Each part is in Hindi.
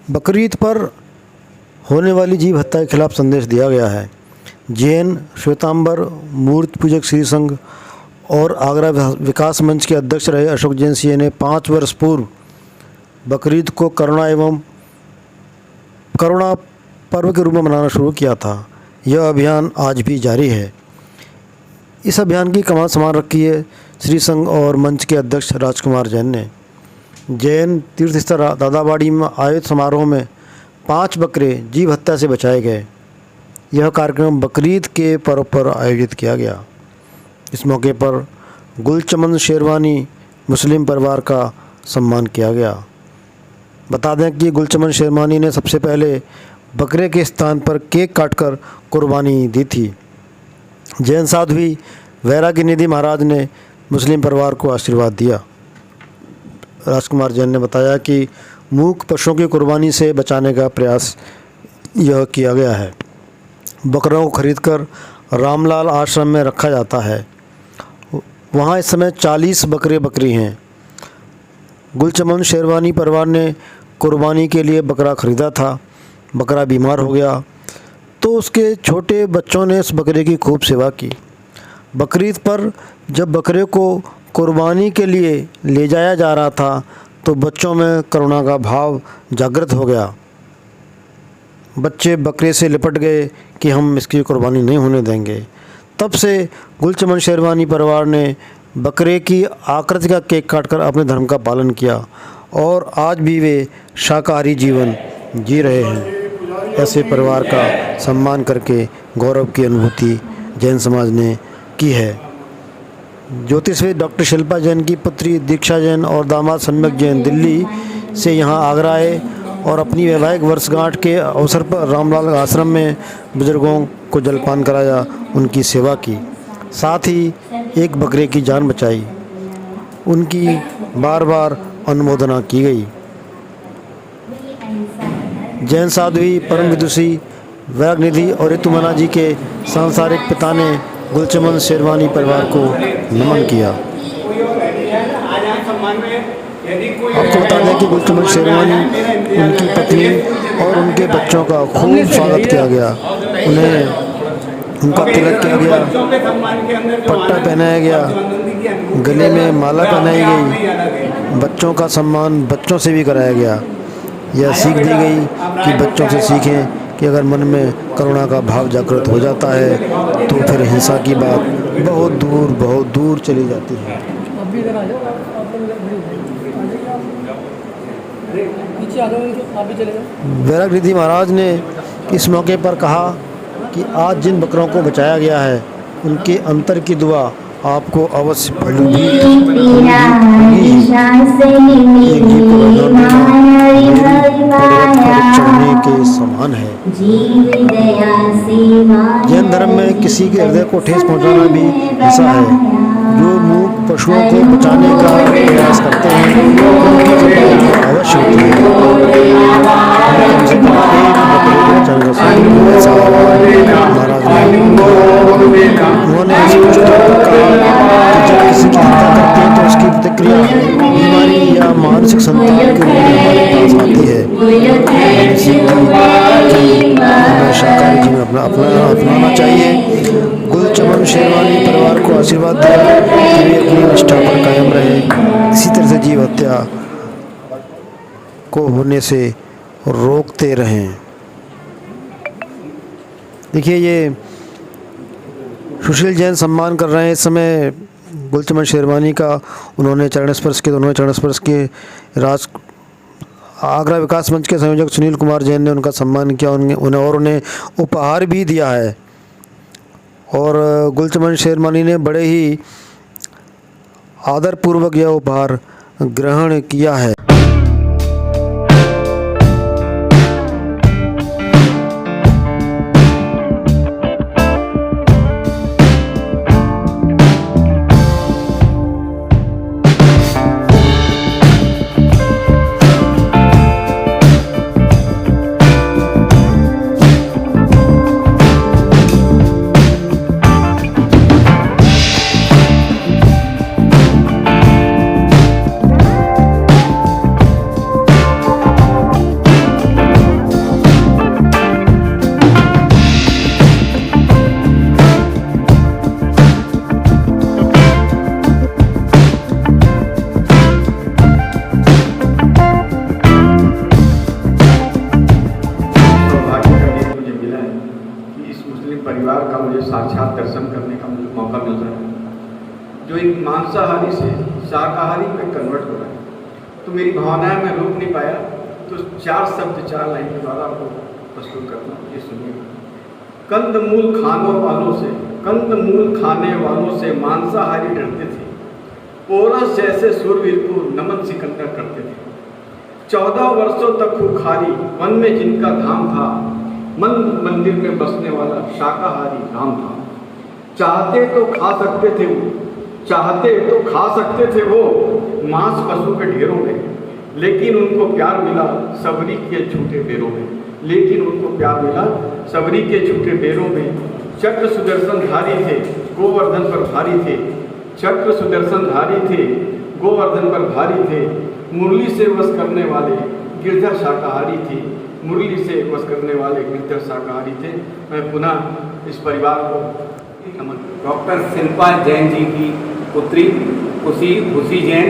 बकरीद पर होने वाली जीव हत्या के खिलाफ संदेश दिया गया है। जैन श्वेतांबर मूर्ति पूजक श्री संघ और आगरा विकास मंच के अध्यक्ष रहे अशोक जैन सिंह ने 5 वर्ष पूर्व बकरीद को करुणा पर्व के रूप में मनाना शुरू किया था। यह अभियान आज भी जारी है। इस अभियान की कमान संभाल रखी है श्री संघ और मंच के अध्यक्ष राजकुमार जैन ने। जैन तीर्थ स्थल दादाबाड़ी में आयोजित समारोह में 5 बकरे जीव हत्या से बचाए गए। यह कार्यक्रम बकरीद के पर्व पर आयोजित किया गया। इस मौके पर गुलचमन शेरवानी मुस्लिम परिवार का सम्मान किया गया। बता दें कि गुलचमन शेरवानी ने सबसे पहले बकरे के स्थान पर केक काटकर कुर्बानी दी थी। जैन साध्वी वैरागी निधि महाराज ने मुस्लिम परिवार को आशीर्वाद दिया। राजकुमार जैन ने बताया कि मूक पशुओं की कुर्बानी से बचाने का प्रयास यह किया गया है। बकरों को खरीदकर रामलाल आश्रम में रखा जाता है। वहाँ इस समय 40 बकरी हैं। गुलचमन शेरवानी परिवार ने कुर्बानी के लिए बकरा ख़रीदा था। बकरा बीमार हो गया तो उसके छोटे बच्चों ने उस बकरे की खूब सेवा की। बकरीद पर जब बकरे को कुर्बानी के लिए ले जाया जा रहा था तो बच्चों में करुणा का भाव जागृत हो गया। बच्चे बकरे से लिपट गए कि हम इसकी कुर्बानी नहीं होने देंगे। तब से गुलचमन शेरवानी परिवार ने बकरे की आकृति का केक काटकर अपने धर्म का पालन किया और आज भी वे शाकाहारी जीवन जी रहे हैं। ऐसे परिवार का सम्मान करके गौरव की अनुभूति जैन समाज ने की है। ज्योतिषविद डॉक्टर शिल्पा जैन की पुत्री दीक्षा जैन और दामाद सम्यक जैन दिल्ली से यहाँ आगरा आए और अपनी वैवाहिक वर्षगांठ के अवसर पर रामलाल आश्रम में बुजुर्गों को जलपान कराया, उनकी सेवा की, साथ ही एक बकरे की जान बचाई। उनकी बार बार अनुमोदना की गई। जैन साध्वी परम विदुषी वैराग निधि और ऋतुमना जी के सांसारिक पिता ने गुलचमन शेरवानी परिवार को नमन किया। आपको बता दें कि गुलचमन शेरवानी, उनकी पत्नी और उनके बच्चों का खूब स्वागत किया गया। उन्हें उनका तिलक किया गया, पट्टा पहनाया गया, गले में माला पहनाई गई। बच्चों का सम्मान बच्चों से भी कराया गया। यह सीख दी गई कि बच्चों से सीखें कि अगर मन में करुणा का भाव जागृत हो जाता है तो फिर हिंसा की बात बहुत दूर चली जाती है। वैराग निधि महाराज ने इस मौके पर कहा कि आज जिन बकरों को बचाया गया है उनके अंतर की दुआ आपको अवश्य फलीभूत चढ़ने के समान है। जैन धर्म में किसी के हृदय को ठेस पहुंचाना भी हिंसा है। जो मूक पशुओं को बचाने का प्रयास करते हैं उनकी कृपा अवश्य होती है। कम से कम एक बकरे को बचाने का महाराज ने उन्होंने स्पष्ट तौर पर कहा कि जब किसी की हत्या करते हैं तो उसकी प्रतिक्रिया बीमारी या मानसिक संताप के रूप में हमारे पास आती है। हमें शाकाहारी जीवन अपनाना चाहिए। गुलचमन शेरवानी परिवार को आशीर्वाद दिया कि वे अपनी निष्ठा पर कायम रहे। इसी तरह से जीव हत्या को होने से रोकते रहें। देखिए, ये सुशील जैन सम्मान कर रहे हैं इस समय गुलचमन शेरवानी का। उन्होंने चरण स्पर्श किए। आगरा विकास मंच के संयोजक सुनील कुमार जैन ने उनका सम्मान किया। उन्हें उपहार भी दिया है और गुलचमन शेरवानी ने बड़े ही आदरपूर्वक यह उपहार ग्रहण किया है। जो एक मांसाहारी से शाकाहारी में कन्वर्ट हो रहा है। तो मेरी भावनाएं मैं रोक नहीं पाया, तो 4 शब्द 4 लाइन के द्वारा आपको प्रस्तुत करना, ये सुनिए। कंदमूल खाने वालों से मांसाहारी डरते थे, पोरस जैसे सूरवीर को नमन सिकंदर करते थे। 14 वर्षों तक खूखारी वन में जिनका धाम था, मन मंदिर में बसने वाला शाकाहारी राम था। चाहते तो खा सकते थे वो मांस पशु के ढेरों में, लेकिन उनको प्यार मिला सबरी के झूठे बेरों में। चक्र सुदर्शनधारी थे, गोवर्धन पर भारी थे। मुरली से वश करने वाले गिरधर शाकाहारी थे। मैं पुनः इस परिवार को नमन। डॉक्टर शिल्पा जैन जी की पुत्री खुशी जैन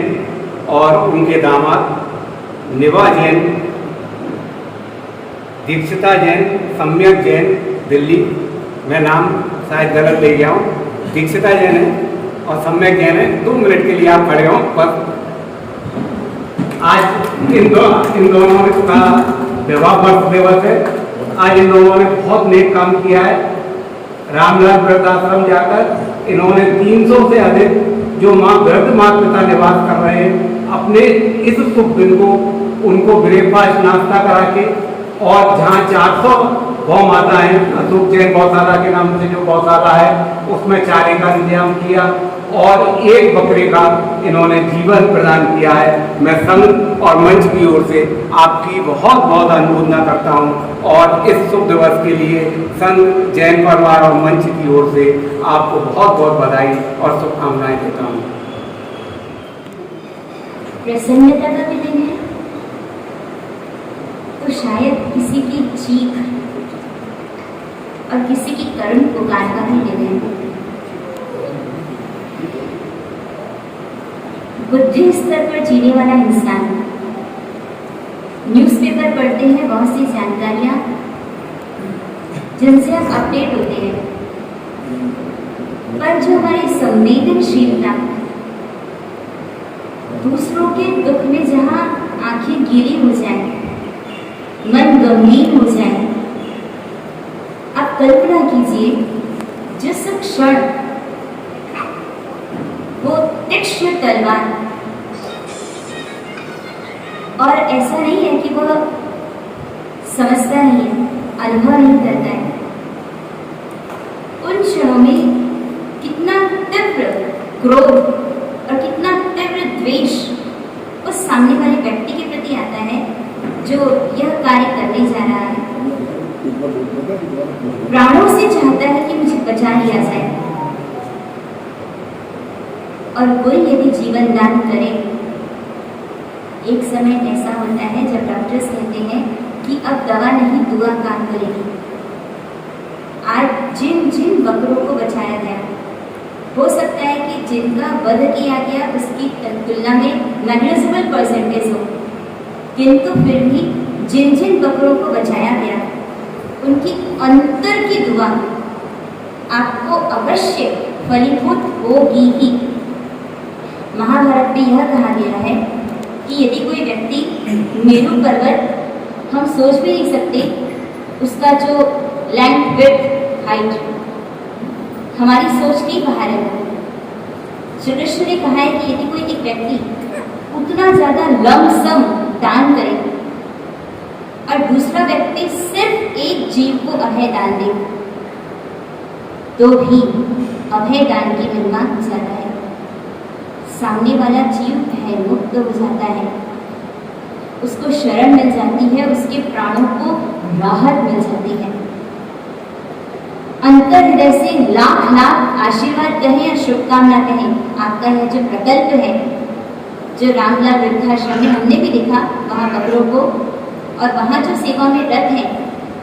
और उनके दामाद निभा जैन, दीक्षिता जैन, सम्यक जैन, दिल्ली। मैं नाम शायद गलत ले गया हूँ। दीक्षिता जैन है और सम्यक जैन है। 2 मिनट के लिए आप खड़े हो बस। आज इन दोनों का विवाह वर्ष दिवस है। आज इन लोगों ने बहुत नेक काम किया है। रामलाल वृद्धाश्रम जाकर इन्होंने 300 से अधिक जो वृद्ध माता पिता निवास कर रहे हैं, अपने इस शुभ दिन को उनको ब्रेकफास्ट नाश्ता करा के, और जहाँ 400 गौ माता है, अशोक जैन गौशाला के नाम से जो गौशाला है उसमें चारे का इंतजाम किया और 1 बकरे का इन्होंने जीवन प्रदान किया है। मैं संघ और मंच की ओर से आपकी बहुत बहुत अनुमोदना करता हूं और इस शुभ दिवस के लिए संघ, जैन परिवार और मंच की ओर से आपको बहुत बहुत बधाई और शुभकामनाएं देता हूं। प्रसन्नता का भी दिन है, तो शायद किसी की चीख और किसी की करुण पुकार का भी दिन है। बुद्धि स्तर पर जीने वाला इंसान न्यूज़पेपर पढ़ते हैं, बहुत सी जानकारियां जिनसे हम अपडेट होते हैं, पर जो हमारी संवेदनशीलता दूसरों के दुख में जहां आंखें गीली हो जाए, मन गंभीर हो जाए, आप कल्पना कीजिए जिस क्षण वो तीक्ष्ण तलवार, और ऐसा नहीं है कि वह समझता नहीं है, अनुभव नहीं करता है, उन क्षणों में कितना तीव्र क्रोध और कितना तीव्र द्वेष उस सामने वाले व्यक्ति के प्रति आता है जो यह कार्य करने जा रहा है। प्राणों से चाहता है कि मुझे बचा लिया जाए, और कोई यदि जीवन दान करे, एक समय ऐसा होता है जब डॉक्टर्स कहते हैं कि अब दवा नहीं दुआ काम करेगी। आज जिन जिन बकरों को बचाया गया, हो सकता है कि जिनका वध किया गया उसकी तुलना में नेग्लिजिबल परसेंटेज हो, किंतु फिर भी जिन जिन बकरों को बचाया गया उनकी अंतर की दुआ आपको अवश्य फलीभूत होगी ही। महाभारत में यह कहा गया है कि यदि कोई व्यक्ति मेरू पर्वत, हम सोच भी नहीं सकते उसका जो लेंथ विड्थ हाइट हमारी सोच के बाहर है। श्री कृष्ण ने कहा है कि यदि कोई एक व्यक्ति उतना ज्यादा लमसम दान करे और दूसरा व्यक्ति सिर्फ एक जीव को अभय दान दे, तो भी अभय दान की महिमा ज्यादा है। सामने वाला जीव भय मुक्त हो जाता है, उसको शरण मिल जाती है, उसके प्राणों को राहत मिल जाती है। अंतर हृदय से लाख लाख आशीर्वाद कहें या शुभकामना कहें, आपका यह जो प्रकल्प है, जो रामलाल वृद्धाश्रम में हमने भी देखा वहाँ बकरों को, और वहाँ जो सेवा में रत हैं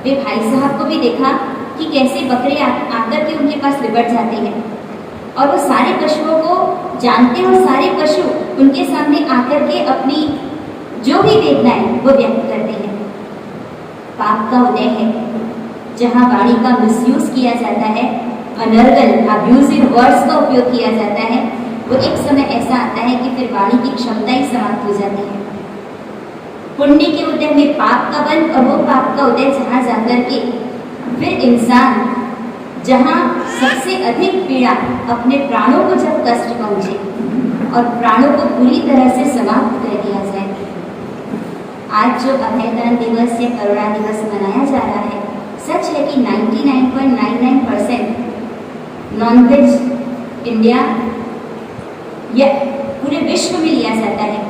वे भाई साहब को भी देखा कि कैसे बकरे आकर के उनके पास लिपट जाते हैं, और वो सारे पशुओं को जानते हैं और सारे पशु उनके सामने आकर के अपनी जो भी वेदना है वो व्यक्त करते हैं। पाप का उदय है, जहाँ वाणी का मिसयूज किया जाता है, अनर्गल अब्यूजिव वर्ड्स का उपयोग किया जाता है, वो एक समय ऐसा आता है कि फिर वाणी की क्षमता ही समाप्त हो जाती है। पुण्य के उदय में पाप का बल और वो पाप का उदय जहाँ जाकर के फिर इंसान जहाँ सबसे अधिक पीड़ा अपने प्राणों को जब कष्ट पहुँचे और प्राणों को पूरी तरह से समाप्त कर दिया जाए। आज जो अभयदान दिवस या करुणा दिवस मनाया जा रहा है, सच है कि 99.99% नॉनवेज इंडिया या पूरे विश्व में लिया जाता है,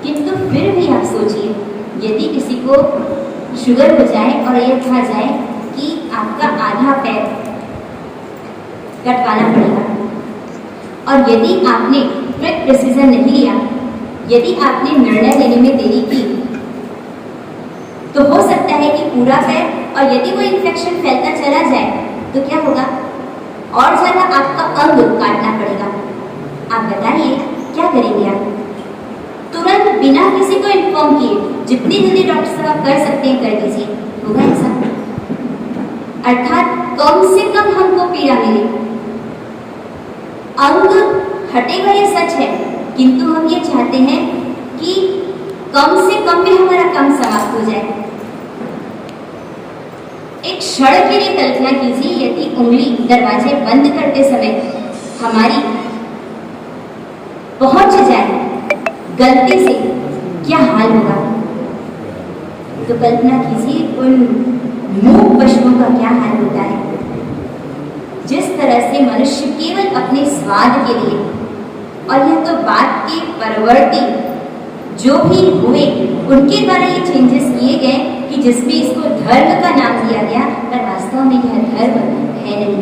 किंतु फिर भी आप सोचिए यदि किसी को शुगर हो जाए और ये कहा जाए कि आपका आधा पैर कटवाना पड़ेगा, और यदि आपने क्विक डिसीजन नहीं लिया, यदि आपने निर्णय लेने में देरी की, तो हो सकता है कि पूरा पैर, और यदि वो इन्फेक्शन फैलता चला जाए तो क्या होगा, और ज़्यादा आपका अंग काटना पड़ेगा। आप बताइए क्या करेंगे आप? तुरंत बिना किसी को इन्फॉर्म किए जितनी जल्दी डॉक्टर साहब कर सकते हैं कर दीजिए, होगा ऐसा? अर्थात कम से कम हमको पीड़ा मिले। अंग हटेगा ये सच है, किंतु हम ये चाहते हैं कि कम से कम में हमारा काम समाप्त हो जाए। एक क्षण के लिए कल्पना कीजिए यदि उंगली दरवाजे बंद करते समय हमारी पहुंच जाए गलती से, क्या हाल होगा? तो कल्पना कीजिए उन मूक पशुओं का क्या हाल होता है। जिस तरह से मनुष्य केवल अपने स्वाद के लिए, और यह तो बात के परवर्ती जो भी हुए उनके द्वारा ये चेंजेस किए गए कि जिसमें इसको धर्म का नाम दिया गया, पर वास्तव में यह धर्म है नहीं।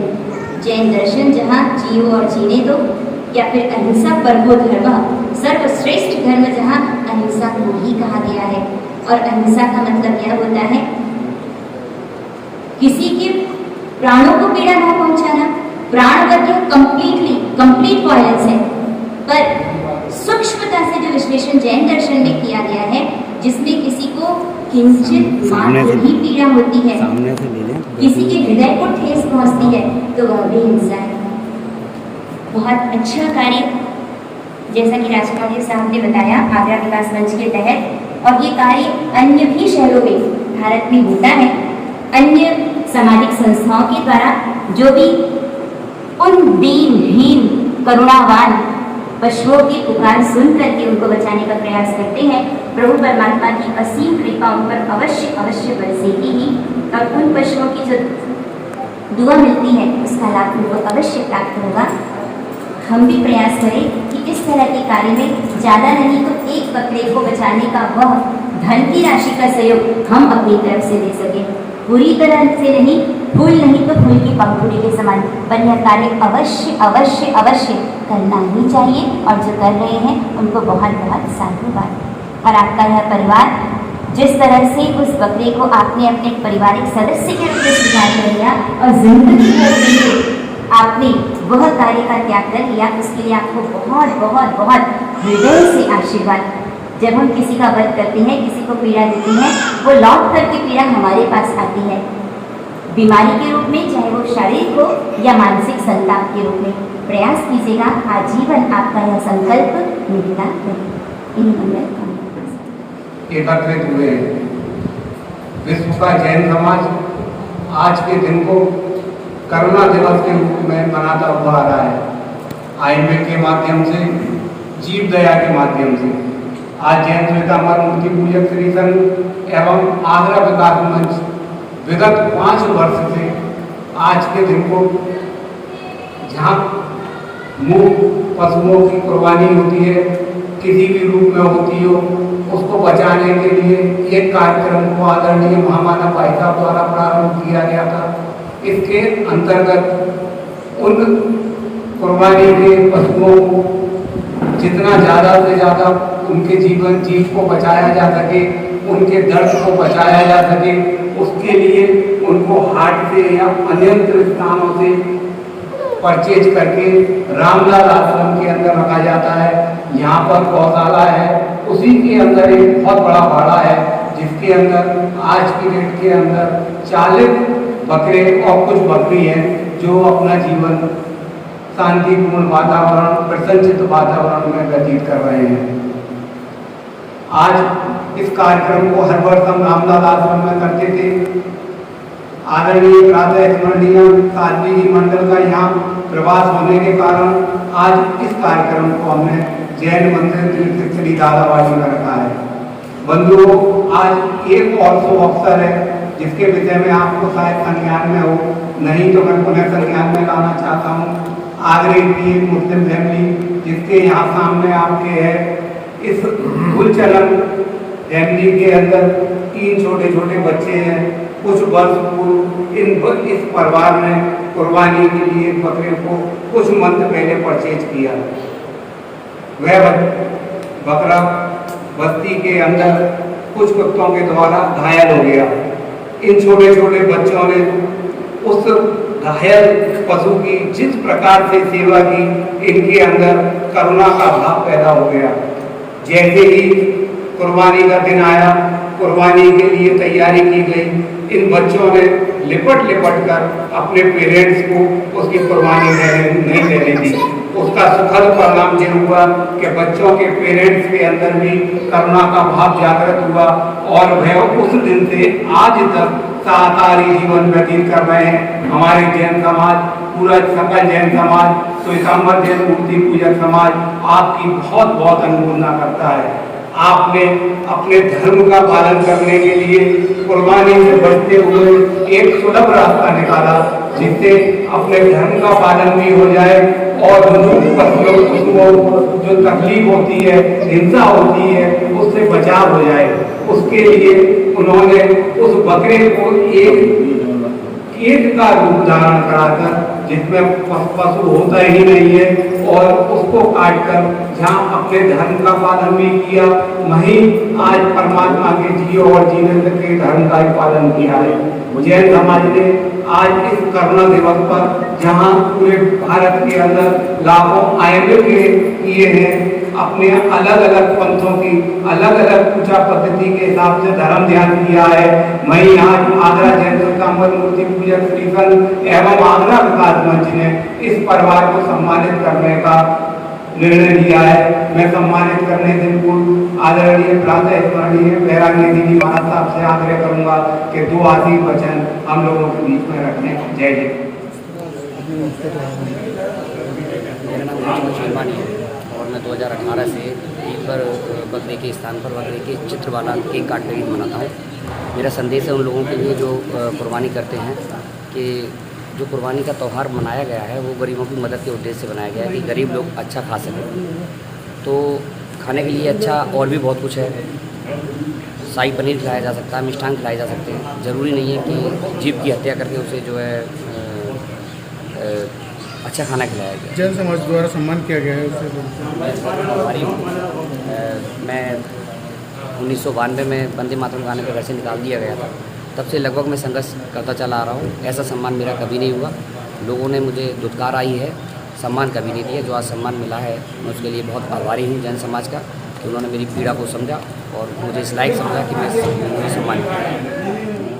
जैन दर्शन जहाँ जियो और जीने दो, या फिर अहिंसा परमो धर्म, सर्वश्रेष्ठ धर्म जहाँ अहिंसा को ही कहा गया है। और अहिंसा का मतलब क्या होता है? किसी के प्राणों को पीड़ा न पहुंचाना। प्राण वर्ग कंप्लीट वायलेंस है, पर सूक्ष्मता से जो विश्लेषण जैन दर्शन में किया गया है, जिसमें किसी को किंचित मात्र ही पीड़ा होती है, किसी के हृदय को ठेस पहुंचती है, तो वह भी हिंसा है। बहुत अच्छा कार्य, जैसा कि राजकुमार जी साहब ने बताया, आगरा विकास मंच के तहत, और ये कार्य अन्य भी शहरों में भारत में होता है। अन्य सामाजिक संस्थाओं के द्वारा जो भी उन दीनहीन करुणावान पशुओं की पुकार सुन करके उनको बचाने का प्रयास करते हैं, प्रभु परमात्मा की असीम कृपा उन पर अवश्य अवश्य बरसेगी ही, और उन पशुओं की जो दुआ मिलती है उसका लाभ उनको अवश्य प्राप्त होगा। हम भी प्रयास करें कि इस तरह के कार्य में ज़्यादा नहीं तो एक बकरे को बचाने का वह धन की राशि का सहयोग हम अपनी तरफ से दे सकें। पूरी तरह से नहीं, फूल नहीं तो फूल की पंखुड़ी के समान, पर यह कार्य अवश्य अवश्य अवश्य करना ही चाहिए, और जो कर रहे हैं उनको बहुत बहुत साधुवाद। और आपका यह परिवार जिस तरह से उस बकरे को आपने अपने पारिवारिक सदस्य के रूप में स्वीकार कर लिया और जिंदगी भर के लिए आपने वह कार्य का त्याग कर लिया, उसके लिए आपको बहुत बहुत बहुत हृदय से आशीर्वाद। जब हम किसी का वध करते हैं, किसी को पीड़ा देते हैं, वो लौट करके पीड़ा हमारे पास आती है, बीमारी के रूप में, चाहे वो शारीरिक हो या मानसिक संताप के रूप में। प्रयास कीजिएगा, आजीवन आपका यह संकल्प मिलता रहे। एकत्रित हुए विश्व का जैन समाज आज के दिन को करुणा दिवस के रूप में मनाता हुआ आ रहा है। आयुर्वेद के माध्यम से, जीव दया के माध्यम से आज जैन श्वेतांबर मूर्ति पूजक श्री संघ एवं आगरा विकास मंच विगत 5 वर्ष से आज के दिन को, जहाँ मूक पशुओं की कुर्बानी होती है, किसी भी रूप में होती हो, उसको बचाने के लिए एक कार्यक्रम को आदरणीय महामानव भाई साहब द्वारा प्रारंभ किया गया था। इसके अंतर्गत उन कुर्बानी के पशुओं को जितना ज़्यादा से ज़्यादा उनके जीव को बचाया जा सके, उनके दर्द को बचाया जा सके, उसके लिए उनको हाट से या अन्यत्र स्थानों से परचेज करके रामलाल आश्रम के अंदर रखा जाता है। यहाँ पर गौशाला है, उसी के अंदर एक बहुत बड़ा बाड़ा है, जिसके अंदर आज की डेट के अंदर 40 बकरे और कुछ बकरी हैं जो अपना जीवन शांतिपूर्ण वातावरण, प्रसन्नचित्त वातावरण में व्यतीत कर रहे हैं। आज इस कार्यक्रम को हर वर्ष हम रामलाल आश्रम में करते थे। आदरणीय प्रातः स्मरणीय साध्वी जी मंडल का यहाँ प्रवास होने के कारण आज इस कार्यक्रम को हमने जैन मंदिर तीर्थ श्री दादावाड़ी में रखा है। बंधुओं, आज एक और शुभ अवसर है जिसके विषय में आपको शायद संज्ञान में हो, नहीं तो मैं पुनः संज्ञान में लाना चाहता हूँ। आगरे की एक मुस्लिम फैमिली जिसके यहाँ सामने आपके है, इस गुलचरण फैमिली के अंदर 3 छोटे छोटे बच्चे हैं। कुछ वर्ष पूर्व इस परिवार ने कुर्बानी के लिए बकरे को कुछ मंथ पहले परचेज किया। वह बकरा बस्ती के अंदर कुछ कुत्तों के द्वारा घायल हो गया। इन छोटे छोटे बच्चों ने उस घायल पशु की जिस प्रकार से सेवा की, इनके अंदर करुणा का भाव पैदा हो गया। जैसे ही कुर्बानी का दिन आया, कुर्बानी के लिए तैयारी की गई, इन बच्चों ने लिपट कर अपने पेरेंट्स को उसकी कुर्बानी नहीं देने दी। उसका सुखद परिणाम ये हुआ कि बच्चों के पेरेंट्स के अंदर भी करुणा का भाव जागृत हुआ और वह उस दिन से आज तक शाकाहारी जीवन व्यतीत कर रहे हैं। हमारे जैन समाज, पूरा सकल जैन समाज, श्वेतांबर जैन मूर्ति पूजक समाज आपकी बहुत बहुत अनुमोदना करता है। आपने अपने धर्म का पालन करने के लिए कुर्बानी से बचते हुए एक सुलभ रास्ता निकाला, जिससे अपने धर्म का पालन भी हो जाए और पशुओं को जो तकलीफ होती है, हिंसा होती है, उससे बचाव हो जाए। उसके लिए उन्होंने उस बकरे को एक का रूप धारण कराकर, जिसमें पशु होता ही नहीं है, और उसको काटकर जहाँ अपने धर्म का पालन भी किया, वहीं आज परमात्मा के जियो और जीने के धर्म का ही पालन किया है। जैन समाज ने आज इस करुणा दिवस पर, जहाँ पूरे भारत के अंदर लाखों आयोजन किए हैं, अपने अलग अलग पंथों की अलग अलग पूजा पद्धति के हिसाब से धर्म ध्यान किया है। वहीं आज आगरा जैन श्वेतांबर मूर्ति पूजक श्रीसंघ एवं आगरा विकास मंच ने इस परिवार को सम्मानित करने का निर्णय लिया है। मैं सम्मानित करने से पूर्व आदरणीय प्रातः स्मरणीय बैरागी दीदी महाराज साहब से आग्रह करूंगा कि 2 आशीष वचन हम लोगों के बीच में रखें। जय जय। मेरा नाम है और मैं 2018 से ईद पर बकरे के स्थान पर बकरे के चित्र वाला केक काट कर ईद मनाता हूँ। मेरा संदेश है उन लोगों के लिए जो कुर्बानी करते हैं कि जो कुर्बानी का त्यौहार मनाया गया है वो गरीबों की मदद के उद्देश्य से बनाया गया है कि गरीब लोग अच्छा खा सकें। तो खाने के लिए अच्छा और भी बहुत कुछ है। शाही पनीर खिलाया जा सकता है, मिष्ठान खिलाए जा सकते हैं। ज़रूरी नहीं है कि जीव की हत्या करके उसे जो है अच्छा खाना खिलाया गया। जैन समाज द्वारा सम्मान किया गया है उसे हमारी मैं 1992 में वंदे मातरम गाने पर घर से निकाल दिया गया था। तब से लगभग मैं संघर्ष करता चला आ रहा हूँ। ऐसा सम्मान मेरा कभी नहीं हुआ। लोगों ने मुझे दुत्कार आई है, सम्मान कभी नहीं दिया। जो आज सम्मान मिला है मैं उसके लिए बहुत आभारी हूँ जैन समाज का कि उन्होंने मेरी पीड़ा को समझा और मुझे इस लायक समझा कि मैं सम्मानित हूँ।